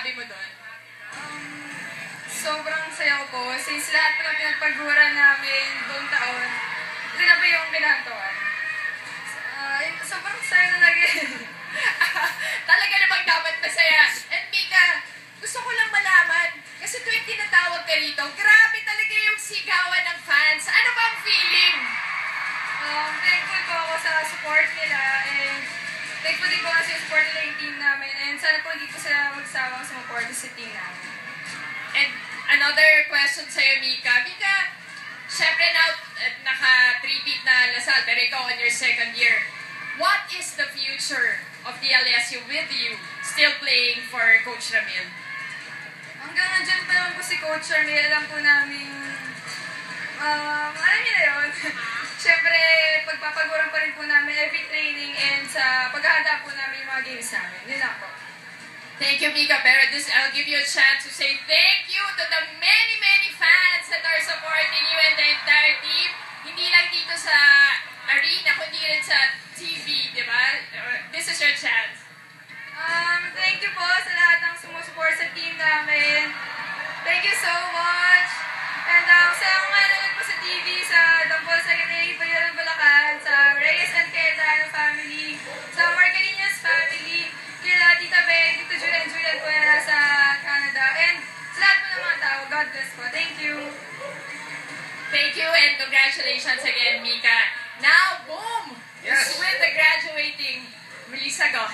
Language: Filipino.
masasabi mo doon? Sobrang saya ko po. Since lahat po na pinagpaguran namin buong taon, ito na po yung pinantuan. Sobrang saya na naging. Talaga namang dapat masaya. And Mika, gusto ko lang malaman, kasi tuwing tinatawag ka rito, grabe talaga yung sigawan ng fans. Ano ba ang feeling? Thankful po ako sa support nila and thankful din po kasi support nila yung team namin and sana po hindi po sila magsawang sumupport sa team namin. And another question sa'yo, Mika. Mika, syempre now, naka-3-peat na Lasal, pero ikaw on your second year. What is the future of the LSU with you still playing for Coach Ramil? Hanggang nandyan pa naman po si Coach Ramil, alam po namin, alam niyo na yun. Siyempre, pagpapaguran pa rin po namin every training and sa paghahanda po namin yung mga games namin. Yun lang po. Thank you, Mika. Pero I'll give you a chance to say thank you to the many, many fans that are supporting you and the entire team. Hindi lang dito sa arena, kundi rin sa TV, di ba? This is your chance. Thank you po sa lahat ng sumusupport sa team namin. Thank you so much. And sa mga nanonood po sa TV, sa Dampol Secretary Pagyalan Bulacan, sa Reyes and Cayetano family, sa Marcalinas family, kila Tita Beng, Tito Julian po na sa Canada, and sa lahat po ng mga tao, God bless po. Thank you. Thank you and congratulations again, Mika. Now, boom! Yes. With the graduating Melissa Gohe.